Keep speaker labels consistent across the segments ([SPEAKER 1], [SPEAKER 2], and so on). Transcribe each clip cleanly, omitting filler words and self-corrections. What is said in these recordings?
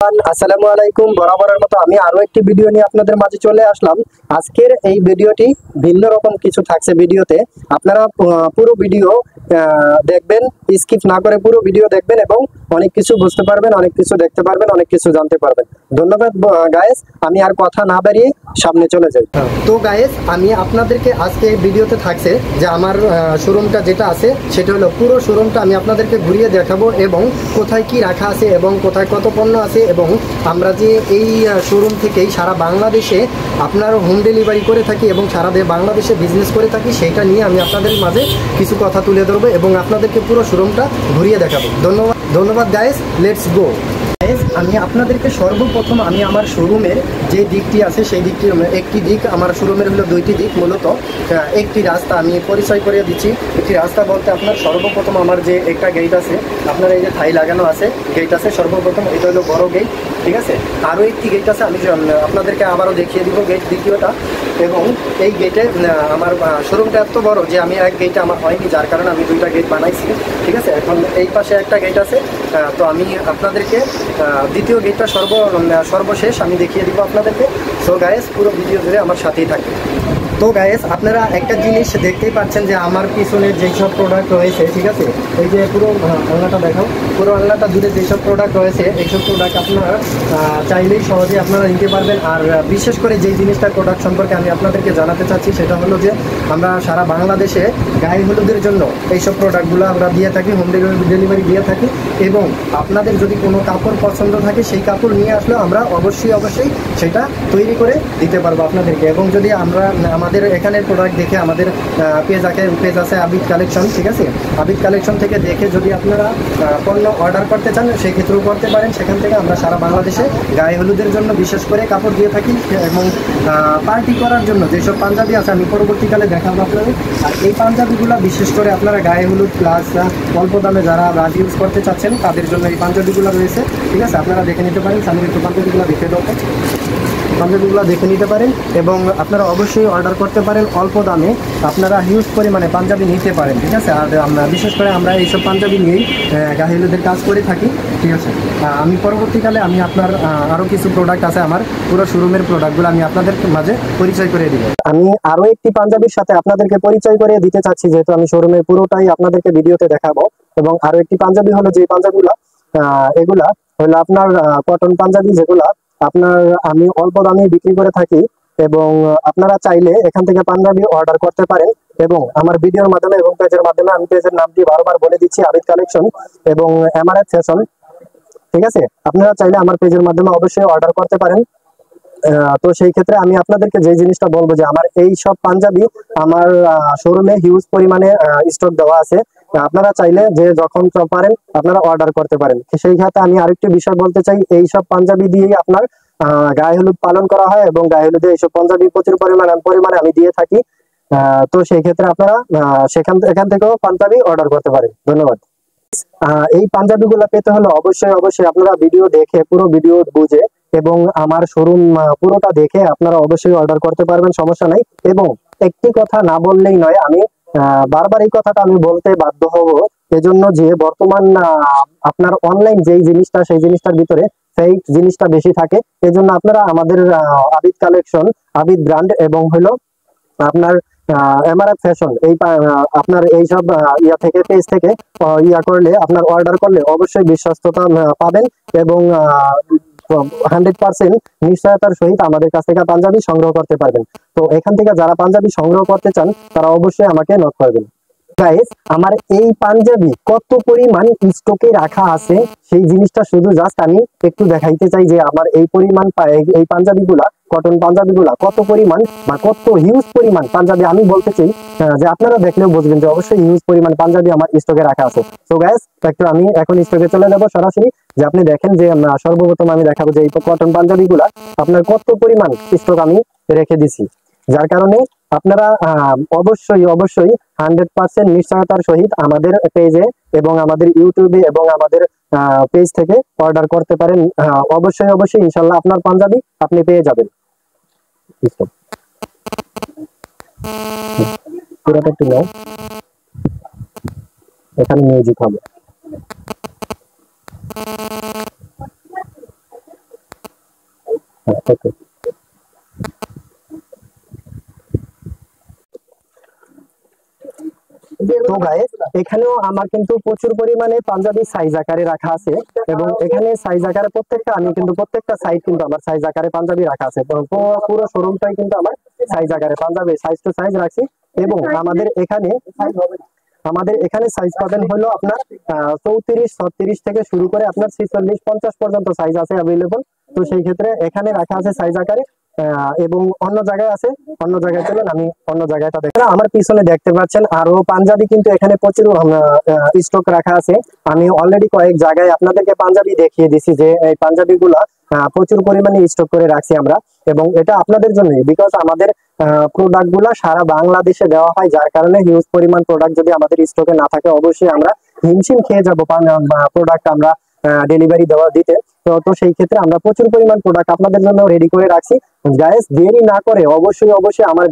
[SPEAKER 1] আসসালামু আলাইকুম। বরাবরের মতো আমি আরো একটি ভিডিও নিয়ে আপনাদের মাঝে চলে আসলাম। আজকের এই ভিডিওটি ভিন্ন রকম কিছু থাকছে। ভিডিওতে আপনারা পুরো ভিডিও দেখবেন, স্কিপ না করে পুরো ভিডিও দেখবেন এবং অনেক কিছু বুঝতে পারবেন, অনেক কিছু দেখতে পারবেন, অনেক কিছু জানতে পারবেন। ধন্যবাদ গায়েস, আমি আর কথা না বাড়িয়ে সামনে চলে যাই। তো গায়েস, আমি আপনাদেরকে আজকে এই ভিডিওতে থাকছে যে আমার শোরুমটা যেটা আছে সেটা হলো পুরো শোরুমটা আমি আপনাদেরকে ঘুরিয়ে দেখাবো এবং কোথায় কি রাখা আছে এবং কোথায় কত পণ্য আছে এবং আমরা যে এই শোরুম থেকেই সারা বাংলাদেশে আপনার হোম ডেলিভারি করে থাকি এবং সারা বাংলাদেশে বিজনেস করে থাকি, সেইটা নিয়ে আমি আপনাদের মাঝে কিছু কথা তুলে ধরবো এবং আপনাদেরকে পুরো শোরুমটা ঘুরিয়ে দেখাবো। ধন্যবাদ গাইস, লেটস গো। আমি আপনাদেরকে সর্বপ্রথম আমি আমার শোরুমের যে দিকটি আছে সেই দিকটি, একটি দিক আমার শোরুমের হলো দুইটি দিক, মূলত একটি রাস্তা আমি পরিচয় করে দিচ্ছি। একটি রাস্তা বলতে আপনার সর্বপ্রথম আমার যে একটা গেট আছে, আপনার এই যে থাই লাগানো আছে গেট আছে, সর্বপ্রথম এটা হলো বড় গেট, ঠিক আছে। আরও একটি গেট আছে, আমি আপনাদেরকে আবারও দেখিয়ে দিব গেট দ্বিতীয়টা। এবং এই গেটে আমার শোরুমটা এত বড় যে আমি এক গেটে আমার হয়নি, যার কারণে আমি দুইটা গেট বানাইছি, ঠিক আছে। এখন এই পাশে একটা গেট আছে, তো আমি আপনাদেরকে দ্বিতীয় গেটটা সর্বশেষ আমি দেখিয়ে দিব আপনাদেরকে। সো গায়েস, পুরো ভিডিও জুড়ে আমার সাথেই থাকবে। তো গায়েস, আপনারা একটা জিনিস দেখতেই পাচ্ছেন যে আমার পিছনে যেসব প্রোডাক্ট রয়েছে, ঠিক আছে, এই যে পুরো আলনাটা দেখাও, পুরো আলনাটা জুড়ে যেসব প্রোডাক্ট রয়েছে এইসব প্রোডাক্ট আপনারা চাইলেই সহজে আপনারা নিতে পারবেন। আর বিশেষ করে যেই জিনিসটার প্রোডাক্ট সম্পর্কে আমি আপনাদেরকে জানাতে চাচ্ছি সেটা হলো যে আমরা সারা বাংলাদেশে গায়ে হলুদের জন্য এইসব প্রোডাক্টগুলো আমরা দিয়ে থাকি, হোম ডেলিভারি দিয়ে থাকি। এবং আপনাদের যদি কোনো কাপড় পছন্দ থাকে সেই কাপড় নিয়ে আসলেও আমরা অবশ্যই সেটা তৈরি করে দিতে পারবো আপনাদেরকে। এবং যদি আমরা আমাদের এখানের প্রোডাক্ট দেখে আমাদের পেজ আছে আবিদ কালেকশন, ঠিক আছে, আবিদ কালেকশন থেকে দেখে যদি আপনারা পণ্য অর্ডার করতে চান সেক্ষেত্রেও করতে পারেন। সেখান থেকে আমরা সারা বাংলাদেশে গায়ে হলুদের জন্য বিশেষ করে কাপড় দিয়ে থাকি এবং পার্টি করার জন্য যেসব পাঞ্জাবি আছে আমি পরবর্তীকালে দেখাবো আপনাদের। আর এই পাঞ্জাবিগুলো বিশেষ করে আপনারা গায়ে হলুদ প্লাস অল্প দামে যারা রাজ ইউজ করতে চাচ্ছেন তাদের জন্য এই পাঞ্জাবিগুলো রয়েছে, ঠিক আছে। আপনারা দেখে নিতে পারেন, সামনে একটু পাঞ্জাবিগুলো দেখে দেবো, পাঞ্জাবিগুলো দেখে নিতে পারেন এবং আপনারা অবশ্যই অর্ডার করতে পারেন অল্প দামে, আপনারা হিউজ পরিমাণে পাঞ্জাবি নিতে পারেন, ঠিক আছে। আর আমরা বিশেষ করে আমরা এইসব পাঞ্জাবি নিয়েই গায়ে হলুদের কাজ করে থাকি, ঠিক আছে। আমি পরবর্তীকালে আমি আপনার আরও কিছু প্রোডাক্ট আছে আমার পুরো শোরুমের প্রোডাক্টগুলো আমি আপনাদের মাঝে পরিচয় করে দিব। আমি আরও একটি পাঞ্জাবির সাথে আপনাদেরকে পরিচয় করে দিতে চাচ্ছি, যেহেতু আমি শোরুমের পুরোটাই আপনাদেরকে ভিডিওতে দেখাবো। এবং আরও একটি পাঞ্জাবি হলো যে পাঞ্জাবিগুলো এগুলা হলো আপনার কটন পাঞ্জাবি, যেগুলা আপনার আমি অল্প দামে বিক্রি করে থাকি এবং আপনারা চাইলে এখান থেকে পাঞ্জাবি অর্ডার করতে পারেন। এবং আমার ভিডিওর মাধ্যমে এবং পেজের মাধ্যমে আমি পেজের নামটি বারবার বলে দিচ্ছি, আবিদ কালেকশন এবং এমআরএফ ফ্যাশন, ঠিক আছে। আপনারা চাইলে আমার পেজের মাধ্যমে অবশ্যই অর্ডার করতে পারেন। তো সেই ক্ষেত্রে আমি আপনাদেরকে যে জিনিসটা বলবো যে আমার এই সব পাঞ্জাবি আমার শোরুমে হিউজ পরিমাণে স্টক দেওয়া আছে। আপনারা চাইলে যে যখন পারেন আপনারা অর্ডার করতে পারেন। সেই ক্ষেত্রে আমি আরেকটি বিষয় বলতে চাই, এই সব পাঞ্জাবি দিয়েই আপনার গায়ে হলুদ পালন করা হয় এবং গায়ে হলুদে এইসব পাঞ্জাবি প্রচুর পরিমাণে আমি দিয়ে থাকি। তো সেই ক্ষেত্রে আপনারা এখান থেকেও পাঞ্জাবি অর্ডার করতে পারেন। ধন্যবাদ। এই পাঞ্জাবিগুলো পেতে হলে অবশ্যই আপনারা ভিডিও দেখে, পুরো ভিডিও বুঝে এবং আমার শোরুম পুরোটা দেখে আপনারা অবশ্যই অর্ডার করতে পারবেন, সমস্যা নাই। এবং একটি কথা না বললেই নয়, আমি বারবার এই কথাটা আমি বলতে বাধ্য হব, এজন্য যে বর্তমান আপনার অনলাইন যেই জিনিসটা সেই জিনিসটার ভিতরে ফেক জিনিসটা বেশি থাকে। এজন্য আপনারা আমাদের আবিদ কালেকশন, আবিদ ব্র্যান্ড এবং হলো আপনার এমআরএফ ফ্যাশন আপনার এইসব ইয়া থেকে পেজ থেকে ইয়া করলে, আপনার অর্ডার করলে অবশ্যই বিশ্বস্ততা পাবেন এবং 100% নিশ্চয়তার সহিত আমাদের কাছ থেকে পাঞ্জাবি সংগ্রহ করতে পারবেন। তো এখান থেকে যারা পাঞ্জাবি সংগ্রহ করতে চান তারা অবশ্যই আমাকে নক করবেন। গাইস, আমার এই পাঞ্জাবি কত পরিমাণ স্টকে রাখা আছে সেই জিনিসটা শুধু জাস্ট আমি একটু দেখাইতে চাই যে আমার এই পরিমাণ এই পাঞ্জাবিগুলা, কটন পাঞ্জাবিগুলা কত পরিমাণ বা কত হিউজ পরিমাণ পাঞ্জাবি আমি বলতে চাই, যে আপনারা দেখলেও বুঝবেন যে অবশ্যই হিউজ পরিমাণ পাঞ্জাবি আমার স্টকে রাখা আছে। তো গাইস, একটু আমি এখন স্টকে চলে যাব সরাসরি, যে আপনি দেখেন যে সর্বপ্রথম আমি দেখাবো যে এই কটন পাঞ্জাবিগুলা আপনার কত পরিমাণ স্টক আমি রেখে দিছি, যার কারণে আপনারা অবশ্যই 100% নিশ্চয়তার সহিত আমাদের পেজে এবং আমাদের ইউটিউবে এবং আমাদের পেজ থেকে অর্ডার করতে পারেন। অবশ্যই ইনশাল্লাহ আপনার পাঞ্জাবি আপনি পেয়ে যাবেন। পুরোটা একটু নাও, এখানে মিউজিক হবে। ওকে। তো গাইস, এখানেও আমার কিন্তু প্রচুর পরিমাণে পাঞ্জাবি সাইজ আকারে রাখা আছে, এবং এখানে সাইজ আকারে প্রত্যেকটা আমি কিন্তু প্রত্যেকটা সাইজ কিন্তু আমার সাইজ আকারে পাঞ্জাবি রাখা আছে। তো পুরো শোরুমটাই কিন্তু আমার সাইজ আকারে পাঞ্জাবি সাইজ টু সাইজ রাখছি। এবং আমাদের এখানে সাইজ পাবেন হলো আপনার 34, 36 থেকে শুরু করে আপনার 46, 50 পর্যন্ত সাইজ আছে অ্যাভেলেবল। তো সেই ক্ষেত্রে এখানে রাখা আছে সাইজ আকারে, এবং অন্য জায়গায় আছে, অন্য জায়গায় চলেন আমি অন্য জায়গাটা দেখেন। আমার পিছনে দেখতে পাচ্ছেন আরো পাঞ্জাবি কিন্তু এখানে প্রচুর স্টক রাখা আছে। আমি অলরেডি কয়েক জায়গায় আপনাদেরকে পাঞ্জাবি দেখিয়ে দিছি যে এই পাঞ্জাবি গুলা প্রচুর পরিমাণে স্টক করে রাখছি আমরা, এবং এটা আপনাদের জন্যই, বিকজ আমাদের প্রোডাক্ট গুলা সারা বাংলাদেশে দেওয়া হয়, যার কারণে হিউজ পরিমাণ প্রোডাক্ট যদি আমাদের স্টকে না থাকে অবশ্যই আমরা হিমশিম খেয়ে যাবো প্রোডাক্ট আমরা ডেলিভারি দিতে। তো সেই ক্ষেত্রে আমরা প্রচুর পরিমাণ প্রোডাক্ট আপনাদের জন্য রেডি করে রাখছি। গাইস, দেরি না করে অবশ্যই আমার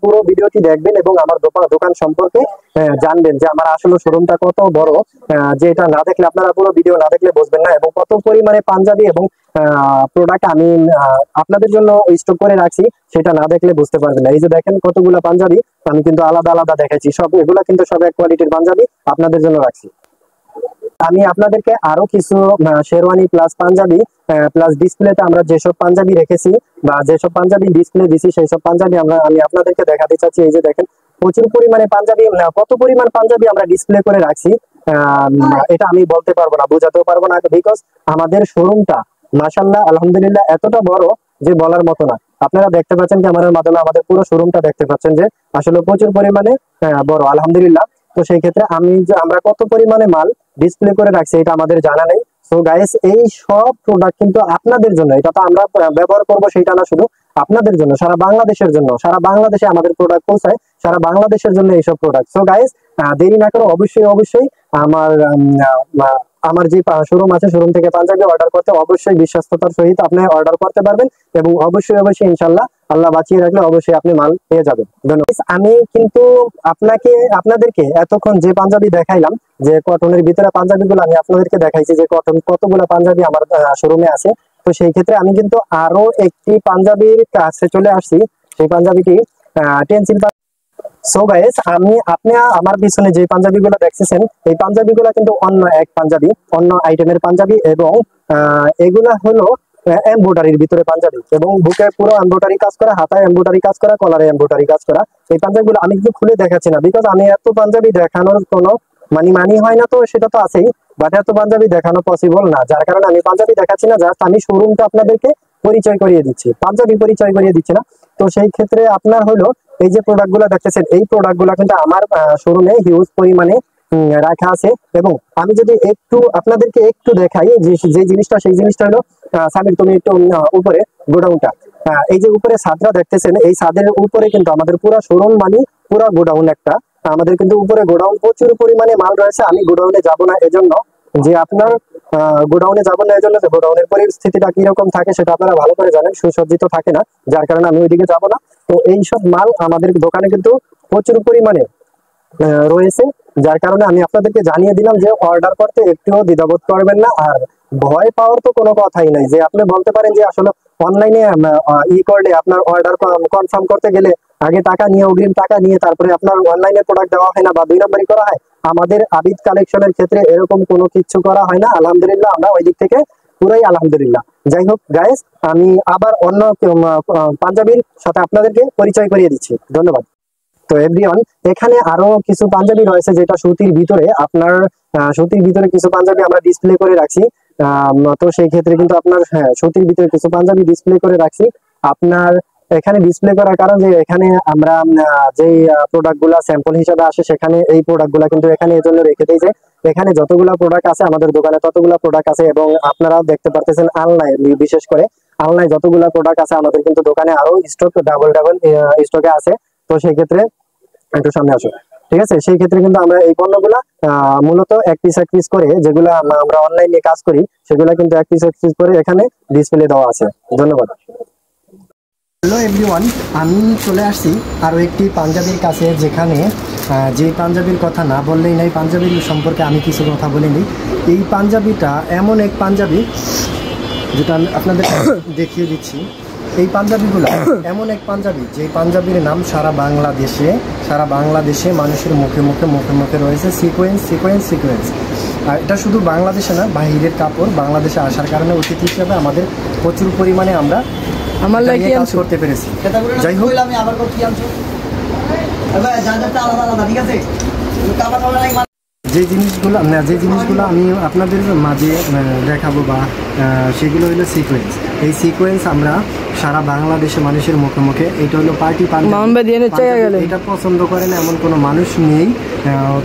[SPEAKER 1] পুরো ভিডিওটি দেখবেন এবং আমার দোকান সম্পর্কে জানবেন যে আমার আসলে শোরুমটা কত বড়। যে এটা না দেখলে, আপনারা পুরো ভিডিও না দেখলে বুঝবেন না, এবং কত পরিমাণে পাঞ্জাবি এবং প্রোডাক্ট আমি আপনাদের জন্য স্টক করে রাখছি সেটা না দেখলে বুঝতে পারবেন না। এই যে দেখেন কতগুলো পাঞ্জাবি আমি কিন্তু আলাদা আলাদা দেখাচ্ছি, সব এগুলা কিন্তু সব এক কোয়ালিটির পাঞ্জাবি আপনাদের জন্য রাখছি। আমি আপনাদেরকে আরো কিছু শেরওয়ানি প্লাস পাঞ্জাবি প্লাস ডিসপ্লেতে আমরা যেসব পাঞ্জাবি রেখেছি বা যেসব পাঞ্জাবি ডিসপ্লে দিছি সেই সব পাঞ্জাবি আমি আপনাদেরকে দেখাতে চাচ্ছি। এই যে দেখেন প্রচুর পরিমাণে পাঞ্জাবি, কত পরিমাণ পাঞ্জাবি আমরা ডিসপ্লে করে রাখছি এটা আমি বলতে পারবো না, বোঝাতেও পারবো না, বিকজ আমাদের শোরুমটা মাশাআল্লাহ আলহামদুলিল্লাহ এতটা বড় যে বলার মতো না। আপনারা দেখতে পাচ্ছেন ক্যামেরার মাধ্যমে আমাদের পুরো শোরুমটা দেখতে পাচ্ছেন যে আসলে প্রচুর পরিমাণে বড় আলহামদুলিল্লাহ। তো সেই ক্ষেত্রে আমরা কত পরিমাণে মাল ডিসপ্লে করে রাখছি এটা আমাদের জানা নেই। সো গাইস, এই সব প্রোডাক্ট কিন্তু আপনাদের জন্য, এটা তো আমরা ব্যবহার করবো সেটা না, শুধু আপনাদের জন্য, সারা বাংলাদেশের জন্য, সারা বাংলাদেশে আমাদের প্রোডাক্ট পৌঁছায়, সারা বাংলাদেশের জন্য এইসব প্রোডাক্ট। সো গাইস, দেরি না করে অবশ্যই আমার যে শোরুম আছে শোরুম থেকে পাঞ্জাবি অর্ডার করতে অবশ্যই বিশ্বস্ততার সহিত আপনি অর্ডার করতে পারবেন, এবং অবশ্যই ইনশাল্লাহ আল্লাহ বাঁচিয়ে রাখলে অবশ্যই আপনি মাল পেয়ে যাবেন। ধন্যবাদ। আমি কিন্তু আপনাদেরকে এতক্ষণ যে পাঞ্জাবি দেখাইলাম, যে কটনের ভিতরে পাঞ্জাবি গুলো আমি আপনাদেরকে দেখাইছি যে কতগুলো পাঞ্জাবি আমার শোরুমে আছে। তো সেই ক্ষেত্রে আমি কিন্তু আরো একটি পাঞ্জাবির কাছে চলে আসছি, সেই পাঞ্জাবিটি টেন্সিল। সো গাইস, আপনি আমার পিছনে যে পাঞ্জাবিগুলো দেখতেছেন এই পাঞ্জাবিগুলো কিন্তু অন্য এক পাঞ্জাবি, অন্য আইটেমের পাঞ্জাবি, এবং এগুলা হলো এমব্রয়ডারির ভিতরে পাঞ্জাবি, এবং বুকে পুরো এমব্রয়ডারি কাজ করা, হাতায় এমব্রয়ডারি কাজ করা, কলারে এমব্রয়ডারি কাজ করা। এই পাঞ্জাবিগুলো আমি কিন্তু খুলে দেখাচ্ছি না, বিকজ আমি এত পাঞ্জাবি দেখানোর কোনো মানি হয় না, তো সেটা তো আছেই, বাট এত পাঞ্জাবি দেখানো পসিবল না, যার কারণে আমি পাঞ্জাবি দেখাচ্ছি না, জাস্ট আমি শোরুমটা আপনাদেরকে পরিচয় করিয়ে দিচ্ছি, পাঞ্জাবি পরিচয় করিয়ে দিচ্ছি না। তো সেই ক্ষেত্রে আপনার হলো এই যে প্রোডাক্ট গুলা দেখতেছেন এই প্রোডাক্ট গুলা কিন্তু আমার শোরুমে হিউজ পরিমাণে রাখা আছে। এবং আমি যদি একটু আপনাদেরকে একটু দেখাই যে জিনিসটা, সেই জিনিসটা হলো সামির, তুমি একটু উপরে গোডাউনটা, এই যে উপরে ছাদটা দেখতেছেন, এই ছাদের উপরে কিন্তু আমাদের পুরো শোরুম মানে পুরো গোডাউন একটা, আমাদের কিন্তু উপরে গোডাউন প্রচুর পরিমাণে মাল রয়েছে। আমি গোডাউনে যাব না এজন্য যে আপনার গোডাউনে যাবো না, এই জন্য গোডাউনের পরিস্থিতিটা কিরকম থাকে সেটা আপনারা ভালো করে জানেন, সুসজ্জিত থাকে না, যার কারণে আমি ওইদিকে যাবো না। তো এইসব মাল আমাদের দোকানে কিন্তু প্রচুর পরিমাণে রয়েছে, যার কারণে আমি আপনাদেরকে জানিয়ে দিলাম যে অর্ডার করতে একটুও দ্বিধাবোধ করবেন না। আর ভয় পাওয়ার তো কোনো কথাই নাই, যে আপনি বলতে পারেন যে আসলে অনলাইনে করলে আপনার অর্ডার কনফার্ম করতে গেলে আগে টাকা নিয়ে, অগ্রিম টাকা নিয়ে তারপরে আপনার অনলাইনে প্রোডাক্ট দেওয়া হয় না বা 2 নম্বরই করা হয়। আমাদের আবিদ কালেকশনের ক্ষেত্রে এরকম কোনো কিছু করা হয় না, আলহামদুলিল্লাহ, আমরা ওই দিক থেকে পুরাই আলহামদুলিল্লাহ। যাই হোক গাইস, আমি আবার অন্য পাঞ্জাবির সাথে আপনাদেরকে পরিচয় করিয়ে দিচ্ছি। ধন্যবাদ। তো এভরিওয়ান, এখানে আরো কিছু পাঞ্জাবি রয়েছে যেটা সুতির ভিতরে, আপনার সুতির ভিতরে কিছু পাঞ্জাবি আমরা ডিসপ্লে করে রাখছি। তো সেই ক্ষেত্রে কিন্তু আপনার সুতির ভিতরে কিছু পাঞ্জাবি ডিসপ্লে করে রাখছি। আপনার এখানে ডিসপ্লে করার কারণ যে এখানে আমরা যেই প্রোডাক্ট গুলা স্যাম্পল হিসেবে আসে সেখানে এই প্রোডাক্ট গুলা কিন্তু এখানে এই জন্য রেখে দিই যে এখানে যতগুলা প্রোডাক্ট আছে আমাদের দোকানে ততগুলা প্রোডাক্ট আছে, এবং আপনারা দেখতে পারতেছেন আলনায়, বিশেষ করে আলনায় যতগুলা প্রোডাক্ট আছে আমাদের কিন্তু দোকানে আরো স্টক ডাবল স্টকে আছে। তো সেই ক্ষেত্রে একটু সামনে আসো, ঠিক আছে? সেই ক্ষেত্রে কিন্তু আমরা এই পণ্যগুলা মূলত এক পিস করে যেগুলা আমরা অনলাইনে কাজ করি সেগুলা কিন্তু এক পিস করে এখানে ডিসপ্লে দেওয়া আছে। ধন্যবাদ। হ্যালো এভরিওয়ান, আমি চলে আসছি আরও একটি পাঞ্জাবির কাছে, যেখানে যে পাঞ্জাবির কথা না বললেই নাই, পাঞ্জাবির সম্পর্কে আমি কিছু কথা বলে নিই। এই পাঞ্জাবিটা এমন এক পাঞ্জাবি যেটা আমি আপনাদের দেখিয়ে দিচ্ছি। এই পাঞ্জাবিগুলো এমন এক পাঞ্জাবি, যে পাঞ্জাবির নাম সারা বাংলাদেশে মানুষের মুখে মুখে রয়েছে সিকোয়েন্স সিকোয়েন্স সিকোয়েন্স। আর এটা শুধু বাংলাদেশে না, বাহিরের কাপড় বাংলাদেশে আসার কারণে অতিথি হিসাবে আমাদের প্রচুর পরিমাণে আমরা কাজ করতে পেরেছি। যাই হোক, আমি আবার যে জিনিসগুলো আমি আপনাদের মাঝে দেখাবো বা সেগুলো হলো সিকোয়েন্স। এই সিকোয়েন্স আমরা সারা বাংলাদেশে মানুষের মুখে, এটা হলো পার্টি পাঞ্জাবি। এটা পছন্দ করে না এমন কোনো মানুষ নেই।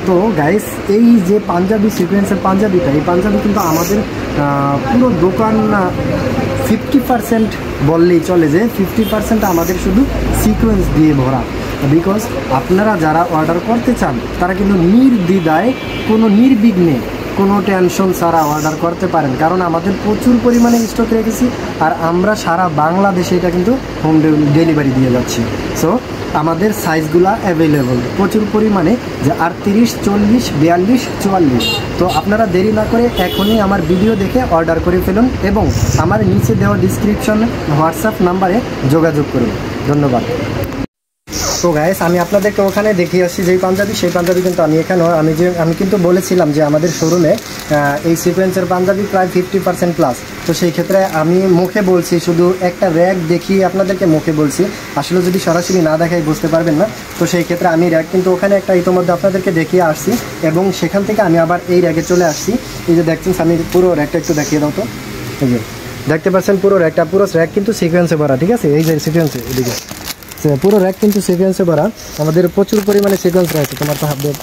[SPEAKER 1] তো গাইস, এই যে পাঞ্জাবি সিকোয়েন্সের পাঞ্জাবিটা, এই পাঞ্জাবি কিন্তু আমাদের পুরো দোকান 50% বললেই চলে, যে 50% আমাদের শুধু সিকোয়েন্স দিয়ে ভরা। বিকজ আপনারা যারা অর্ডার করতে চান তারা কিন্তু নির্দ্বিধায়, কোনো নির্বিঘ্নে, কোনো টেনশন ছাড়া অর্ডার করতে পারেন, কারণ আমাদের প্রচুর পরিমাণে স্টক রেখেছি আর আমরা সারা বাংলাদেশে এটা কিন্তু হোম ডেলিভারি দিয়ে যাচ্ছি। সো আমাদের সাইজগুলো অ্যাভেলেবল প্রচুর পরিমাণে, যে 38, 40, 42, 44। তো আপনারা দেরি না করে এখনই আমার ভিডিও দেখে অর্ডার করে ফেলুন এবং আমার নিচে দেওয়া ডিসক্রিপশনে হোয়াটসঅ্যাপ নাম্বারে যোগাযোগ করুন। ধন্যবাদ। তো গাইস, আমি আপনাদেরকে ওখানে দেখিয়ে আসছি যেই পাঞ্জাবি, সেই পাঞ্জাবি কিন্তু আমি এখানেও আমি কিন্তু বলেছিলাম যে আমাদের শোরুমে এই সিকোয়েন্সের পাঞ্জাবি প্রায় 50% প্লাস। তো সেই ক্ষেত্রে আমি মুখে বলছি, শুধু একটা র্যাক দেখিয়ে আপনাদেরকে মুখে বলছি, আসলে যদি সরাসরি না দেখাই বুঝতে পারবেন না। তো সেই ক্ষেত্রে আমি র্যাক কিন্তু ওখানে একটা ইতিমধ্যে আপনাদেরকে দেখিয়ে আসছি এবং সেখান থেকে আমি আবার এই র্যাকে চলে আসছি। এই যে দেখছেন, আমি পুরো র্যাকটা একটু দেখিয়ে দাও তো। এই যে দেখতে পাচ্ছেন পুরো র্যাক কিন্তু সিকোয়েন্সে ভরা, ঠিক আছে? এই যে সিকোয়েন্সে, এদিকে পুরো র্যাক কিন্তু সিকোয়েন্সে ভরা। আমাদের প্রচুর পরিমাণে সিকোয়েন্স রয়েছে, তোমার তো হাত দিয়ে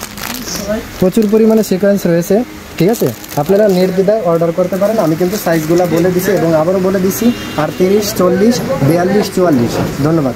[SPEAKER 1] প্রচুর পরিমাণে সিকোয়েন্স রয়েছে, ঠিক আছে? আপনারা নির্দ্বিধায় অর্ডার করতে পারেন। আমি কিন্তু সাইজগুলো বলে দিছি এবং আবারও বলে দিছি 38, 40, 42, 44। ধন্যবাদ।